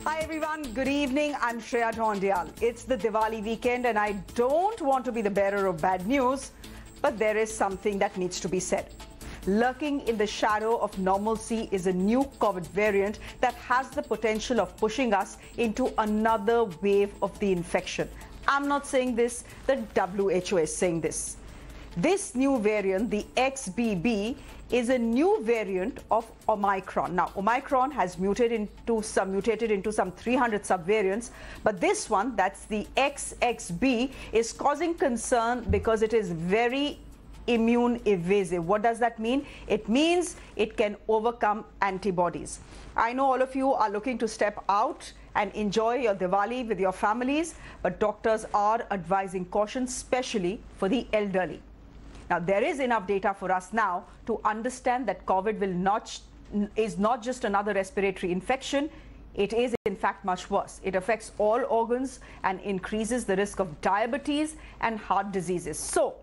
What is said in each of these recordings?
Hi everyone, good evening. I'm Shreya Dhoundial. It's the Diwali weekend and I don't want to be the bearer of bad news, but there is something that needs to be said. Lurking in the shadow of normalcy is a new COVID variant that has the potential of pushing us into another wave of the infection. I'm not saying this, the WHO is saying this. This new variant, the XBB, is a new variant of Omicron. Now, Omicron has mutated into some 300 subvariants, but this one, that's the XXB, is causing concern because it is very immune evasive. What does that mean? It means it can overcome antibodies. I know all of you are looking to step out and enjoy your Diwali with your families, but doctors are advising caution, especially for the elderly. Now, there is enough data for us now to understand that COVID is not just another respiratory infection. It is, in fact, much worse. It affects all organs and increases the risk of diabetes and heart diseases. So,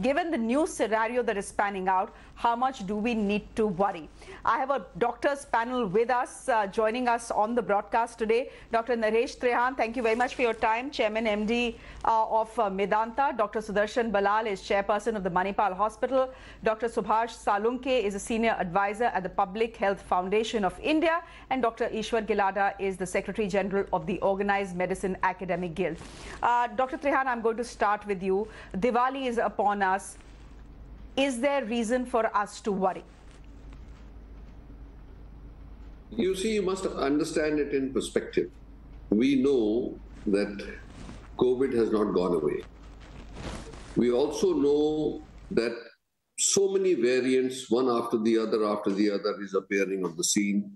given the new scenario that is panning out, how much do we need to worry? I have a doctors panel with us, joining us on the broadcast today. Dr. Naresh Trehan, thank you very much for your time. Chairman MD of Medanta. Dr. Sudarshan Balal is chairperson of the Manipal Hospital. Dr. Subhash Salunke is a senior advisor at the Public Health Foundation of India. And Dr. Ishwar Gilada is the Secretary General of the Organized Medicine Academic Guild. Dr. Trehan, I'm going to start with you. Diwali is upon us. Is there reason for us to worry? You see, you must understand it in perspective. We know that COVID has not gone away. We also know that so many variants, one after the other, is appearing on the scene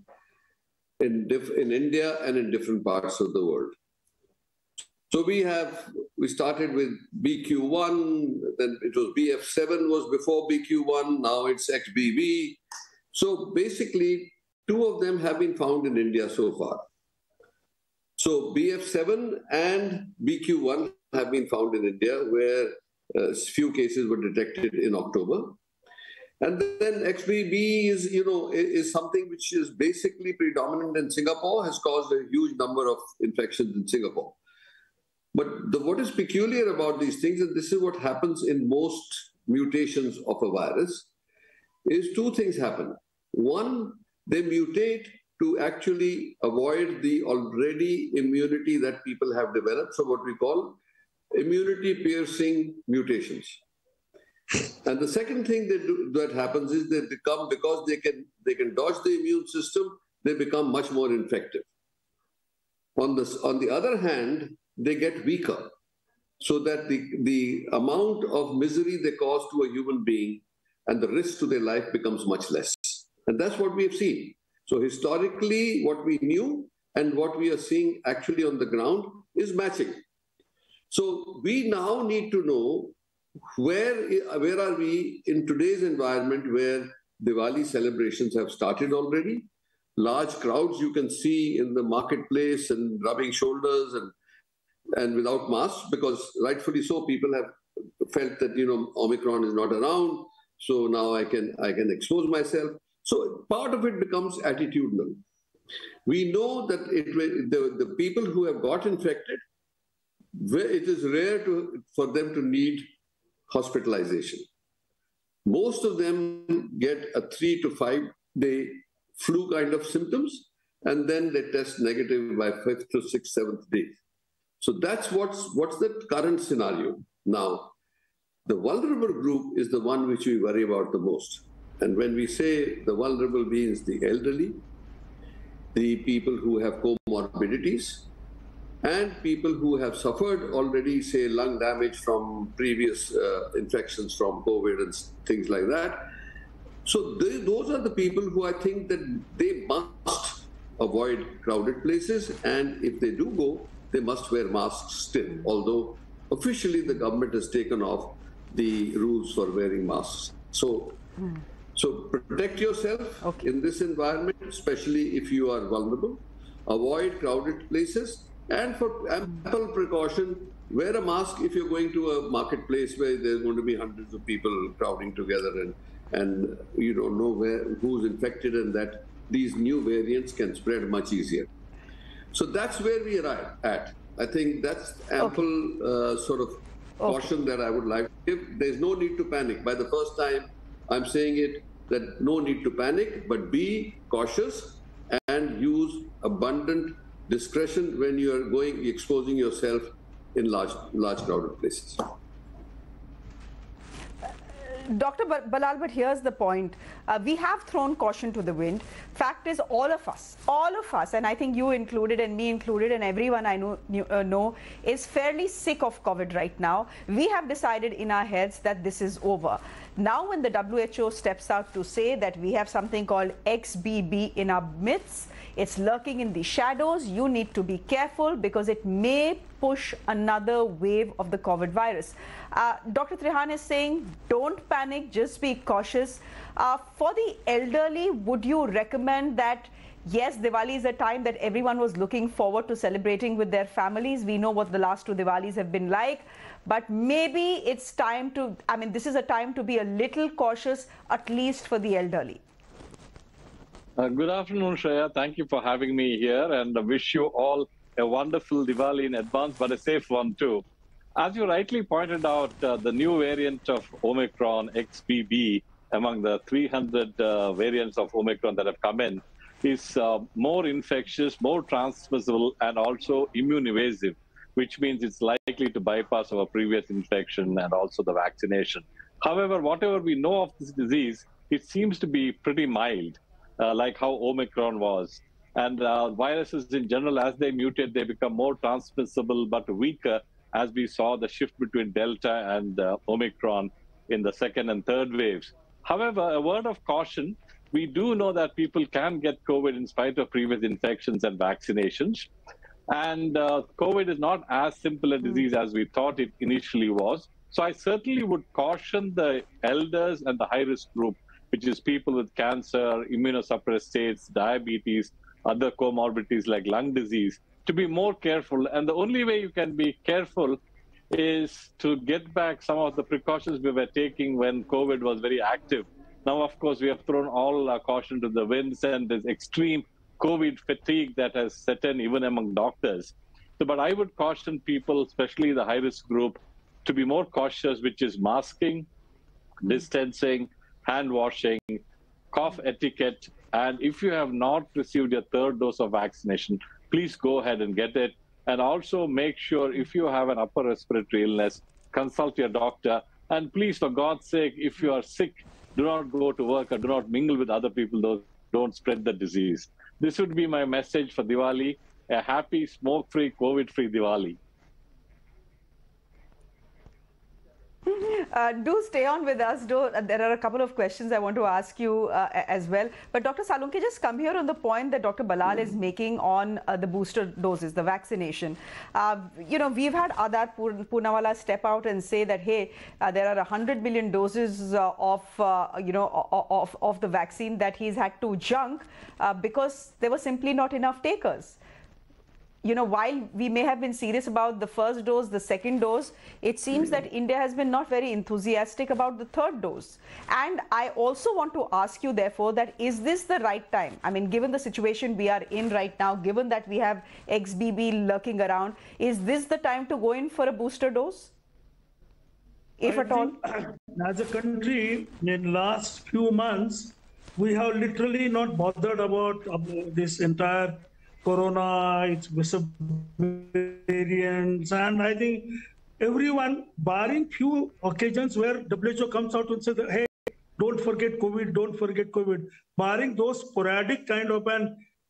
in India and in different parts of the world. So we started with BQ1, then it was BF7 was before BQ1, now it's XBB. So basically, two of them have been found in India so far. So BF7 and BQ1 have been found in India, where a few cases were detected in October. And then XBB is something which is basically predominant in Singapore, has caused a huge number of infections in Singapore. But what is peculiar about these things, and this is what happens in most mutations of a virus, is two things happen. One, they mutate to actually avoid the already immunity that people have developed, so what we call immunity-piercing mutations. And the second thing that happens is they become, because they can dodge the immune system, they become much more infective. On the other hand, they get weaker, so that the amount of misery they cause to a human being and the risk to their life becomes much less. And that's what we have seen. So historically, what we knew and what we are seeing actually on the ground is matching. So we now need to know where are we in today's environment where Diwali celebrations have started already. Large crowds you can see in the marketplace and rubbing shoulders and without masks, because rightfully so, people have felt that, Omicron is not around, so now I can expose myself. So part of it becomes attitudinal. We know that the people who have got infected, it is rare for them to need hospitalization. Most of them get a 3 to 5 day flu kind of symptoms, and then they test negative by 5th to 6th, 7th day. So that's what's the current scenario. Now, the vulnerable group is the one which we worry about the most. And when we say the vulnerable means the elderly, the people who have comorbidities, and people who have suffered already, say, lung damage from previous infections from COVID and things like that. So those are the people who I think that they must avoid crowded places. And if they do go, they must wear masks still, although officially the government has taken off the rules for wearing masks. So protect yourself in this environment, especially if you are vulnerable. Avoid crowded places, and for ample precaution, wear a mask if you're going to a marketplace where there's going to be hundreds of people crowding together and you don't know who's infected, and that these new variants can spread much easier. So that's where we are at. I think that's ample sort of caution that I would like to give. There's no need to panic. By the first time, I'm saying it, that no need to panic, but be cautious and use abundant discretion when you are exposing yourself in large crowded places. Dr. Balal, but here's the point. We have thrown caution to the wind. Fact is, all of us, and I think you included and me included and everyone I know is fairly sick of COVID right now. We have decided in our heads that this is over. Now when the WHO steps out to say that we have something called XBB in our midst, it's lurking in the shadows, you need to be careful because it may push another wave of the COVID virus. Dr. Trehan is saying, don't panic, just be cautious. For the elderly, would you recommend that, yes, Diwali is a time that everyone was looking forward to celebrating with their families. We know what the last two Diwalis have been like. But maybe it's time to, this is a time to be a little cautious, at least for the elderly. Good afternoon, Shreya. Thank you for having me here, and I wish you all a wonderful Diwali in advance, but a safe one too. As you rightly pointed out, the new variant of Omicron, XBB, among the 300 variants of Omicron that have come in, is more infectious, more transmissible, and also immune evasive, which means it's likely to bypass our previous infection and also the vaccination. However, whatever we know of this disease, it seems to be pretty mild, like how Omicron was. And viruses in general, as they mutate, they become more transmissible but weaker, as we saw the shift between Delta and Omicron in the second and third waves. However, a word of caution, we do know that people can get COVID in spite of previous infections and vaccinations. And COVID is not as simple a disease as we thought it initially was. So I certainly would caution the elders and the high-risk group, which is people with cancer, immunosuppressed states, diabetes, other comorbidities like lung disease, to be more careful. And the only way you can be careful is to get back some of the precautions we were taking when COVID was very active. Now, of course, we have thrown all our caution to the winds, and there's extreme COVID fatigue that has set in even among doctors. So, but I would caution people, especially the high-risk group, to be more cautious, which is masking, distancing, hand washing, cough etiquette, and if you have not received your third dose of vaccination, please go ahead and get it. And also make sure if you have an upper respiratory illness, consult your doctor. And please, for God's sake, if you are sick, do not go to work or do not mingle with other people. Don't spread the disease. This would be my message for Diwali, a happy, smoke-free, COVID-free Diwali. Do stay on with us. There are a couple of questions I want to ask you as well. But Dr. Salunke, just come here on the point that Dr. Balal is making on the booster doses, the vaccination. We've had Adar Poonawala step out and say that, hey, there are 100 million doses of the vaccine that he's had to junk because there were simply not enough takers. While we may have been serious about the first dose, the second dose, it seems that India has been not very enthusiastic about the third dose. And I also want to ask you, therefore, that is this the right time? Given the situation we are in right now, given that we have XBB lurking around, is this the time to go in for a booster dose? If at all? As a country, in last few months, we have literally not bothered about this entire Corona, its variants, and I think everyone, barring few occasions where WHO comes out and says, hey, don't forget COVID, don't forget COVID. Barring those sporadic kind of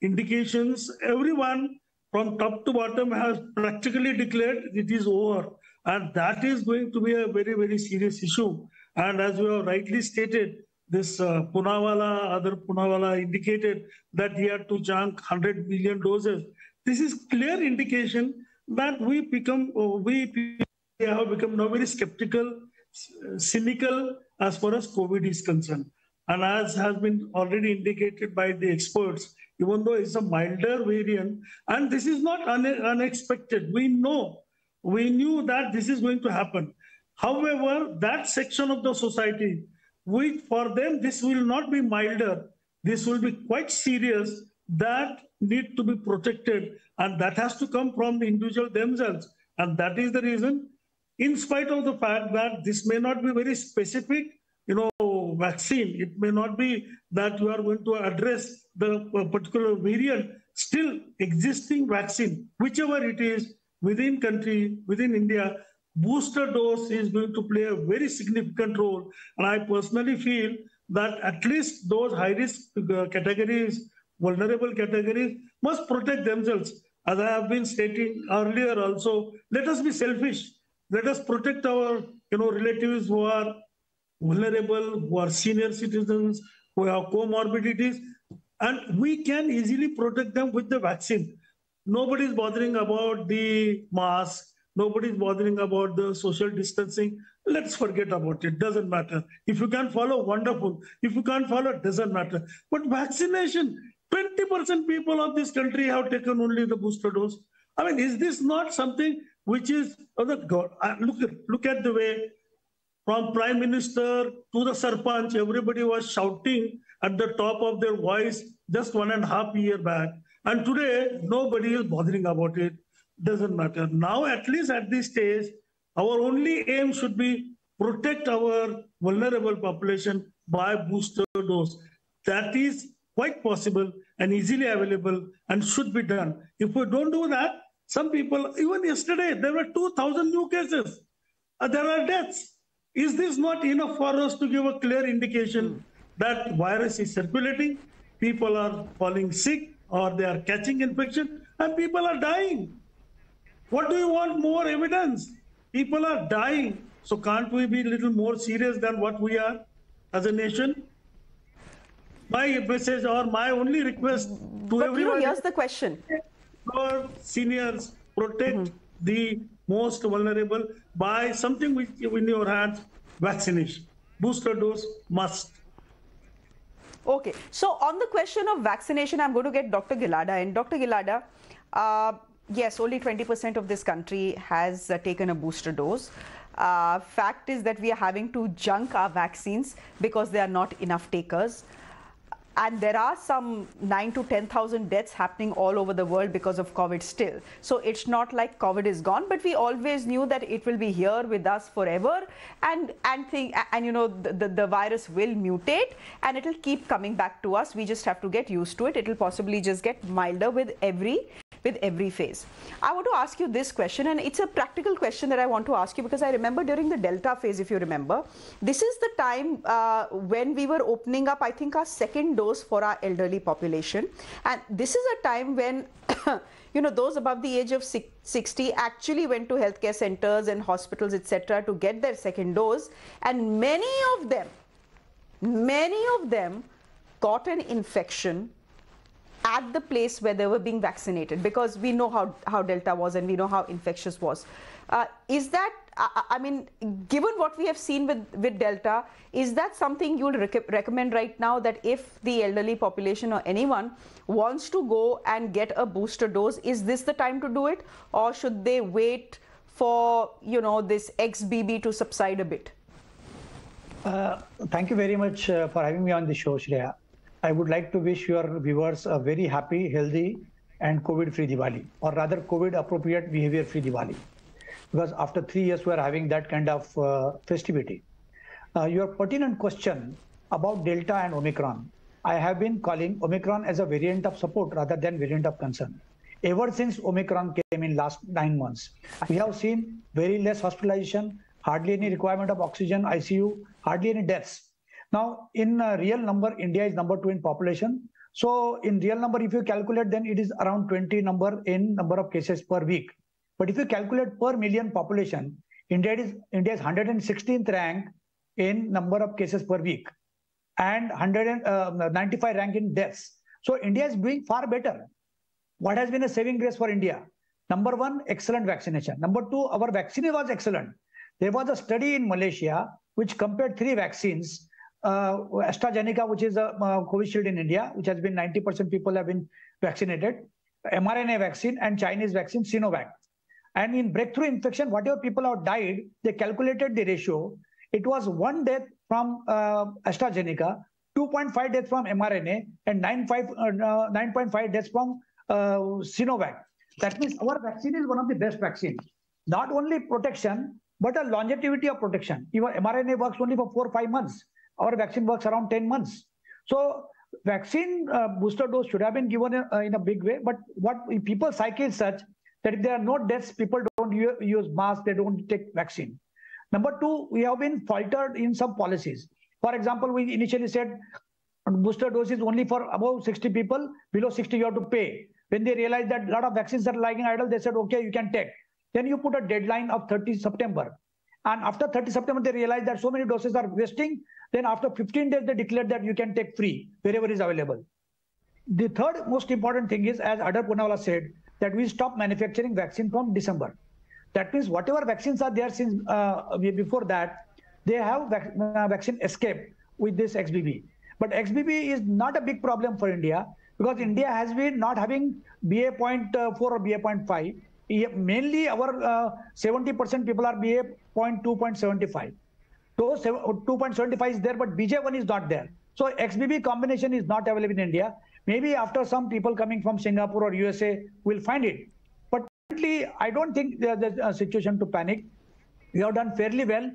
indications, everyone from top to bottom has practically declared it is over. And that is going to be a very, very serious issue. And as you have rightly stated, this Adar Poonawala indicated that he had to junk 100 million doses. This is clear indication that we have become now very skeptical, cynical as far as COVID is concerned. And as has been already indicated by the experts, even though it's a milder variant, and this is not unexpected. We knew that this is going to happen. However, that section of the society, for them, this will not be milder. This will be quite serious that need to be protected, and that has to come from the individual themselves. And that is the reason, in spite of the fact that this may not be very specific, vaccine, it may not be that you are going to address the particular variant, still existing vaccine, whichever it is, within country, within India, booster dose is going to play a very significant role. And I personally feel that at least those high-risk categories, vulnerable categories, must protect themselves. As I have been stating earlier also, let us be selfish. Let us protect our relatives who are vulnerable, who are senior citizens, who have comorbidities, and we can easily protect them with the vaccine. Nobody is bothering about the mask. Nobody is bothering about the social distancing. Let's forget about it. Doesn't matter. If you can follow, wonderful. If you can't follow, it doesn't matter. But vaccination, 20% people of this country have taken only the booster dose. I mean, is this not something which is, look at the way from Prime Minister to the Sarpanch, everybody was shouting at the top of their voice just 1.5 years back. And today, nobody is bothering about it. Doesn't matter. Now, at least at this stage, our only aim should be protect our vulnerable population by booster dose. That is quite possible and easily available and should be done. If we don't do that, some people, even yesterday, there were 2,000 new cases. There are deaths. Is this not enough for us to give a clear indication that virus is circulating, people are falling sick, or they are catching infection, and people are dying? What do you want more evidence? People are dying. So can't we be a little more serious than what we are as a nation? My message or my only request to everyone. Here's the question. Our seniors, protect the most vulnerable by something which in your hands, vaccination. Booster dose must. Okay. So on the question of vaccination, I'm going to get Dr. Gilada in. Dr. Gilada, yes, only 20% of this country has taken a booster dose. Fact is that we are having to junk our vaccines because there are not enough takers. And there are some 9,000 to 10,000 deaths happening all over the world because of COVID still. So it's not like COVID is gone, but we always knew that it will be here with us forever, and the virus will mutate and it will keep coming back to us. We just have to get used to it. It will possibly just get milder with every phase. I want to ask you this question, and it's a practical question that I want to ask you because I remember during the Delta phase, if you remember, this is the time when we were opening up, I think, our second dose for our elderly population. And this is a time when, those above the age of 60 actually went to healthcare centers and hospitals, etc., to get their second dose. And many of them got an infection at the place where they were being vaccinated, because we know how Delta was and we know how infectious was. Is that, I mean, given what we have seen with Delta, is that something you would recommend right now, that if the elderly population or anyone wants to go and get a booster dose, is this the time to do it? Or should they wait for, this XBB to subside a bit? Thank you very much for having me on the show, Shreya. I would like to wish your viewers a very happy, healthy, and COVID-free Diwali, or rather COVID-appropriate behavior-free Diwali. Because after 3 years, we are having that kind of festivity. Your pertinent question about Delta and Omicron, I have been calling Omicron as a variant of support rather than variant of concern. Ever since Omicron came in last 9 months, we have seen very less hospitalization, hardly any requirement of oxygen, ICU, hardly any deaths. Now, in real number, India is number 2 in population. So in real number, if you calculate, then it is around 20 number of cases per week. But if you calculate per million population, India is 116th rank in number of cases per week and 195 rank in deaths. So India is doing far better. What has been a saving grace for India? Number 1, excellent vaccination. Number 2, our vaccine was excellent. There was a study in Malaysia which compared 3 vaccines. AstraZeneca, which is a Covishield in India, which has been 90% people have been vaccinated, mRNA vaccine, and Chinese vaccine, Sinovac. And in breakthrough infection, whatever people have died, they calculated the ratio. It was 1 death from AstraZeneca 2.5 deaths from mRNA, and 9.5 deaths from Sinovac. That means our vaccine is one of the best vaccines. Not only protection, but a longevity of protection. Even mRNA works only for 4 or 5 months. Our vaccine works around 10 months. So vaccine booster dose should have been given in a big way. But what people psyche is such that if there are no deaths, people don't use masks, they don't take vaccine. Number two, we have been faltered in some policies. For example, we initially said booster dose is only for above 60 people, below 60 you have to pay. When they realized that a lot of vaccines are lying idle, they said, okay, you can take. Then you put a deadline of 30 September. And after 30 September, they realized that so many doses are wasting. Then after 15 days, they declared that you can take free wherever is available. The third most important thing is, as Adar Poonawala said, that we stop manufacturing vaccine from December. That means whatever vaccines are there since before that, they have vaccine escape with this XBB. But XBB is not a big problem for India because India has been not having BA.4 or BA.5. Mainly our 70% people are BA.2, 0.75. Those 2.75 is there, but BJ.1 is not there. So XBB combination is not available in India. Maybe after some people coming from Singapore or USA will find it. But currently, I don't think there's a situation to panic. We have done fairly well.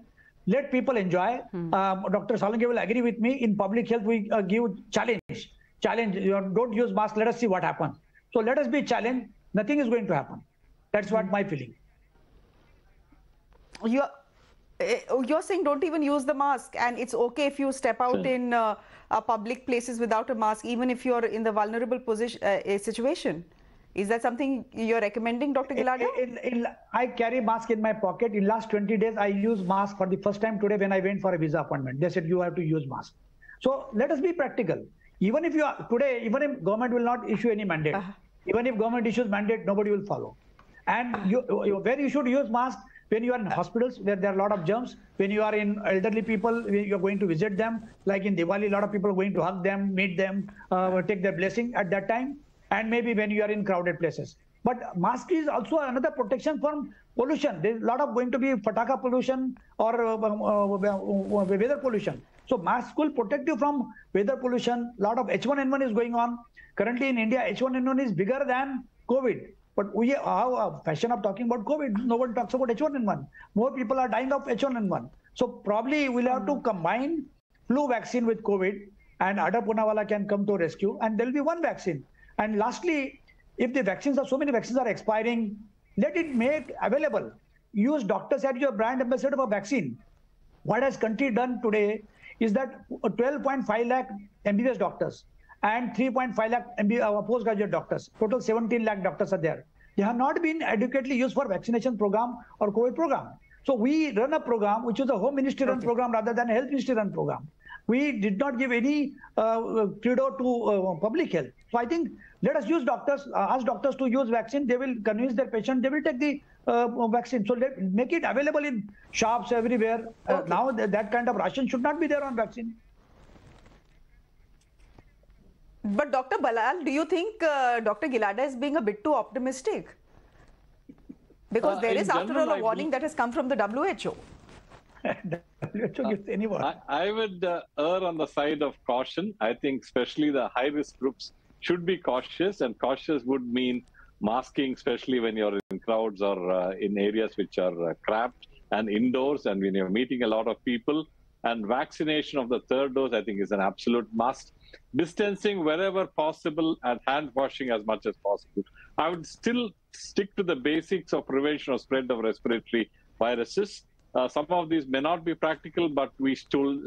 Let people enjoy. Dr. Salunke will agree with me. In public health, we give challenge. Don't use mask. Let us see what happens. So let us be challenged. Nothing is going to happen. That's what my feeling. You're saying don't even use the mask, and it's okay if you step out in public places without a mask, even if you're in the vulnerable position situation. Is that something you're recommending, Dr. Gilada? I carry mask in my pocket. In last 20 days, I use mask for the first time today when I went for a visa appointment. They said you have to use mask. So let us be practical. Even if today, even if government will not issue any mandate, even if government issues mandate, nobody will follow. And where you should use mask, when you are in hospitals where there are a lot of germs, when you are in elderly people, you're going to visit them, like in Diwali, a lot of people are going to hug them, meet them, take their blessing at that time, and maybe when you are in crowded places. But mask is also another protection from pollution. There's a lot of going to be pataka pollution or weather pollution. So mask will protect you from weather pollution. A lot of H1N1 is going on. Currently in India, H1N1 is bigger than COVID. But we have a fashion of talking about COVID. No one talks about H1N1. More people are dying of H1N1. So probably we'll have to combine flu vaccine with COVID, and Adar Poonawala can come to rescue, and there will be one vaccine. And lastly, if the vaccines so many vaccines are expiring, let it make available. Use doctors as your brand ambassador for vaccine. What has country done today is that 12.5 lakh MBBS doctors and 3.5 lakh postgraduate doctors, total 17 lakh doctors are there. They have not been adequately used for vaccination program or COVID program. So we run a program which is a home ministry run program rather than a health ministry run program. We did not give any credo to public health. So I think let us use doctors, ask doctors to use vaccine. They will convince their patient, they will take the vaccine. So let make it available in shops everywhere. Now that kind of ration should not be there on vaccine. But Dr. Balal, do you think Dr. Gilada is being a bit too optimistic? Because there is, after all, a warning that has come from the WHO. WHO gives any warning. I would err on the side of caution. I think especially the high-risk groups should be cautious, and cautious would mean masking, especially when you're in crowds or in areas which are cramped and indoors, and when you're meeting a lot of people. And vaccination of the third dose, I think, is an absolute must. Distancing wherever possible and hand washing as much as possible. I would still stick to the basics of prevention of spread of respiratory viruses. Some of these may not be practical, but we still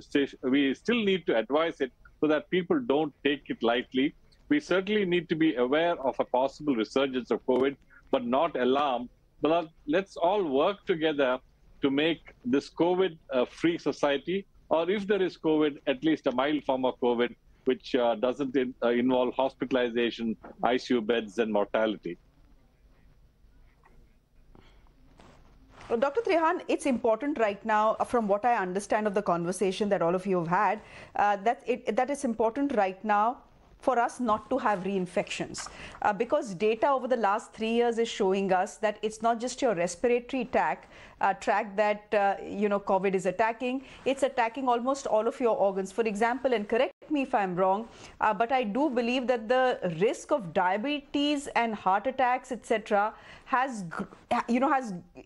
need to advise it so that people don't take it lightly. We certainly need to be aware of a possible resurgence of COVID, but not alarmed. But let's all work together to make this COVID-free society, or if there is COVID, at least a mild form of COVID, which doesn't involve hospitalization, ICU beds, and mortality. Well, Dr. Trehan, it's important right now, from what I understand of the conversation that all of you have had, that it's important right now for us not to have reinfections, because data over the last 3 years is showing us that it's not just your respiratory tract that COVID is attacking. It's attacking almost all of your organs. For example, and correct correct me if I'm wrong, but I do believe that the risk of diabetes and heart attacks, etc.,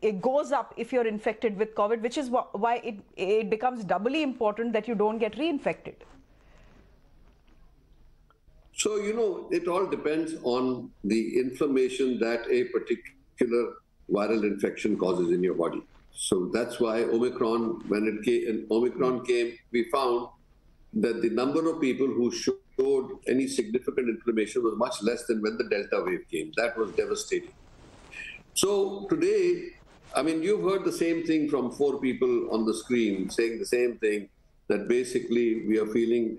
it goes up if you're infected with COVID, which is why it becomes doubly important that you don't get reinfected. So, it all depends on the inflammation that a particular viral infection causes in your body. So that's why Omicron, when Omicron came, we found that the number of people who showed any significant inflammation was much less than when the Delta wave came. That was devastating. So today, I mean, you've heard the same thing from 4 people on the screen saying the same thing, that basically we are feeling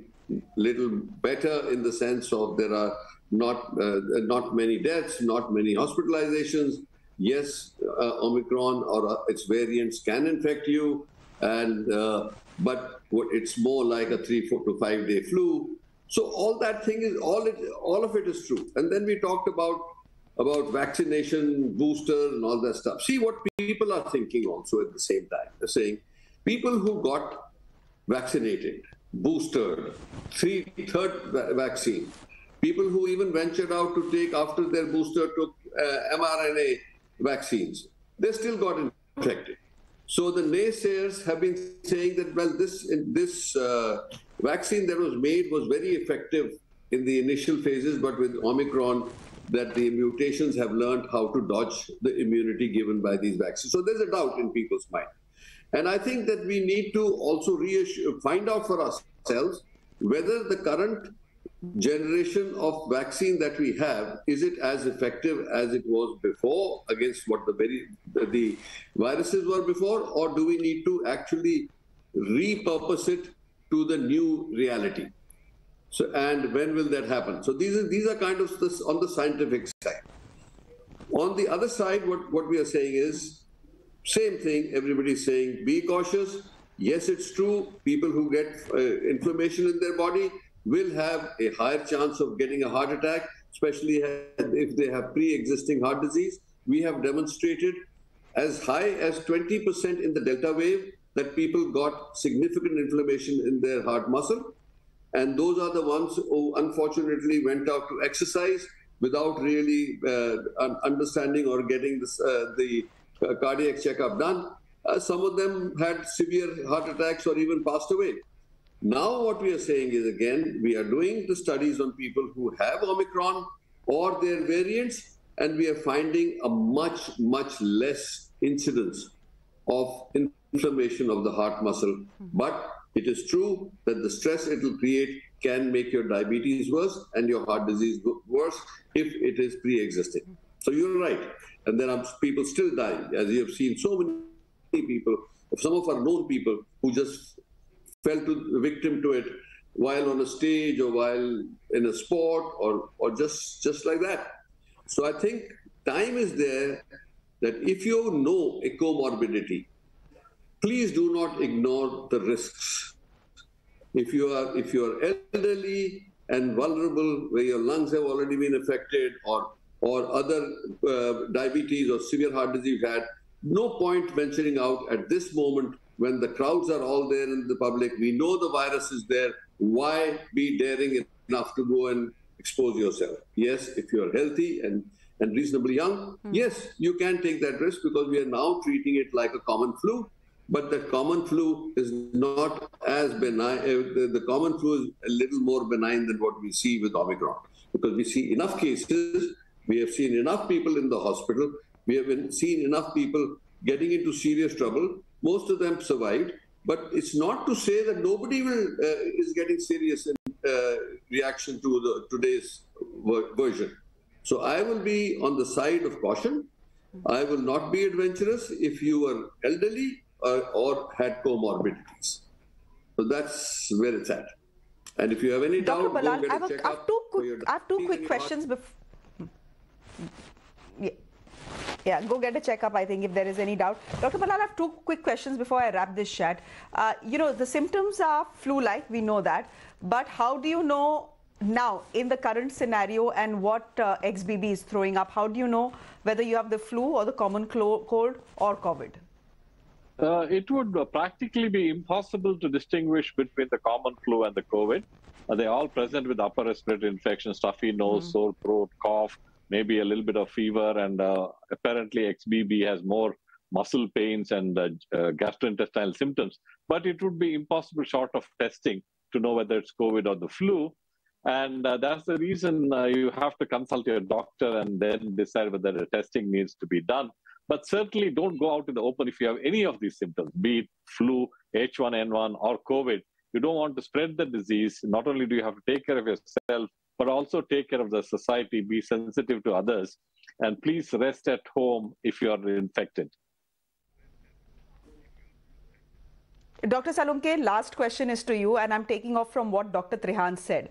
little better in the sense of there are not many deaths, not many hospitalizations. Yes, Omicron or its variants can infect you, but it's more like a 3 to 5 day flu. So all that thing is all of it is true. And then we talked about vaccination, boosters, and all that stuff. See what people are thinking also at the same time. They're saying people who got vaccinated, boosted, third vaccine, people who even ventured out to take after their booster took mRNA vaccines, they still got infected. So the naysayers have been saying that, well, this vaccine that was made was very effective in the initial phases, but with Omicron, that the mutations have learned how to dodge the immunity given by these vaccines. So there's a doubt in people's mind. And I think that we need to also find out for ourselves whether the current generation of vaccine that we have, is it as effective as it was before against what the viruses were before, or do we need to actually repurpose it to the new reality? So, and when will that happen? So these are kind of on the scientific side. On the other side, what we are saying is same thing. Everybody's saying be cautious. Yes, it's true. People who get inflammation in their body will have a higher chance of getting a heart attack, especially if they have pre-existing heart disease. We have demonstrated as high as 20% in the Delta wave that people got significant inflammation in their heart muscle. And those are the ones who unfortunately went out to exercise without really understanding or getting the cardiac checkup done. Some of them had severe heart attacks or even passed away. Now what we are saying is, again, we are doing the studies on people who have Omicron or their variants, and we are finding a much, much less incidence of inflammation of the heart muscle. But it is true that the stress it will create can make your diabetes worse and your heart disease worse if it is pre-existing. So you're right. And there are people still dying, as you have seen so many people, some of our known people who just fell victim to it while on a stage or while in a sport or just like that. So I think time is there that if you know a comorbidity, please do not ignore the risks. If you are elderly and vulnerable, where your lungs have already been affected, or other diabetes or severe heart disease you've had, no point venturing out at this moment when the crowds are all there in the public. We know the virus is there. Why be daring enough to go and expose yourself? Yes, if you're healthy and reasonably young, yes, you can take that risk because we are now treating it like a common flu. But the common flu is not as benign. The common flu is a little more benign than what we see with Omicron, because we see enough cases, we have seen enough people in the hospital, we have seen enough people getting into serious trouble. Most of them survived, but it's not to say that nobody is getting serious in reaction to today's version. So I will be on the side of caution. I will not be adventurous if you are elderly or had comorbidities. So that's where it's at. And if you have any doubt, Dr. Ballal, go get a checkup. I have two quick questions before. Yeah, go get a checkup, I think, if there is any doubt. Dr. Ballal, I have two quick questions before I wrap this chat. The symptoms are flu-like, we know that. But how do you know now, in the current scenario and what XBB is throwing up, how do you know whether you have the flu or the common cold or COVID? It would practically be impossible to distinguish between the common flu and the COVID. They're all present with upper respiratory infection, stuffy nose, sore throat, cough, maybe a little bit of fever, and apparently XBB has more muscle pains and gastrointestinal symptoms. But it would be impossible short of testing to know whether it's COVID or the flu. And that's the reason you have to consult your doctor and then decide whether the testing needs to be done. But certainly don't go out in the open if you have any of these symptoms, be it flu, H1N1, or COVID. You don't want to spread the disease. Not only do you have to take care of yourself, but also take care of the society, be sensitive to others, and please rest at home if you are infected. Dr. Salunke, last question is to you, and I'm taking off from what Dr. Trehan said.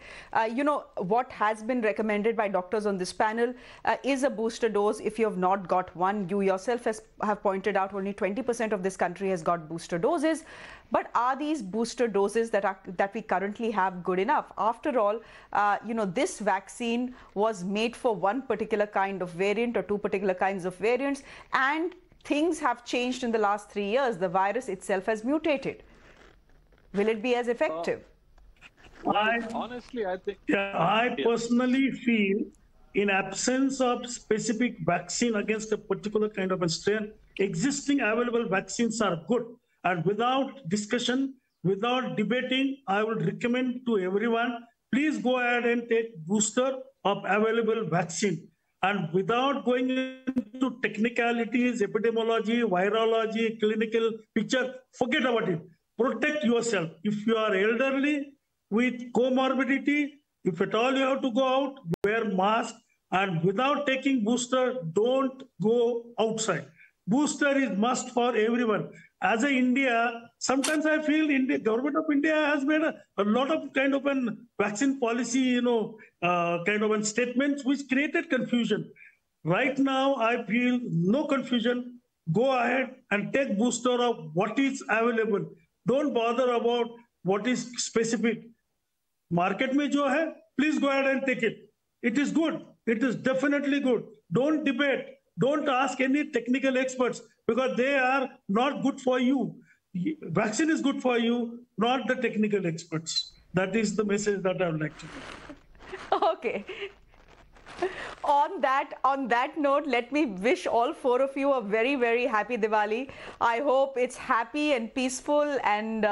What has been recommended by doctors on this panel is a booster dose if you have not got one. You yourself have pointed out only 20% of this country has got booster doses. But are these booster doses that we currently have good enough? After all, this vaccine was made for one particular kind of variant or two particular kinds of variants, and things have changed in the last 3 years. The virus itself has mutated. Will it be as effective? Honestly, I think... I personally feel in absence of specific vaccine against a particular kind of a strain, existing available vaccines are good. And without discussion, without debating, I would recommend to everyone, please go ahead and take booster of available vaccine. And without going into technicalities, epidemiology, virology, clinical picture, forget about it. Protect yourself. If you are elderly with comorbidity, if at all you have to go out, wear mask. And without taking booster, don't go outside. Booster is must for everyone. As a India, sometimes I feel government of India has made a lot of kind of an vaccine policy, kind of an statements which created confusion. Right now, I feel no confusion. Go ahead and take booster of what is available. Don't bother about what is specific. Market mein jo hai, please go ahead and take it. It is good. It is definitely good. Don't debate. Don't ask any technical experts because they are not good for you. Vaccine is good for you, not the technical experts. That is the message that I would like to give. Okay. On that note, let me wish all four of you a very, very happy Diwali. I hope it's happy and peaceful and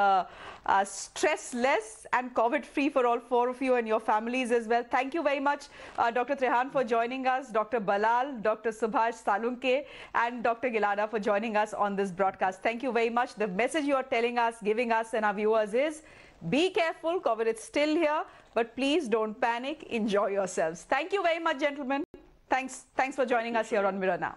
stress-less and COVID-free for all four of you and your families as well. Thank you very much, Dr. Trehan, for joining us, Dr. Balal, Dr. Subhash Salunke, and Dr. Gilada for joining us on this broadcast. Thank you very much. The message you are telling us, giving us and our viewers is, be careful, COVID is still here, but please don't panic, enjoy yourselves. Thank you very much, gentlemen. Thanks for joining us here on Mirror Now.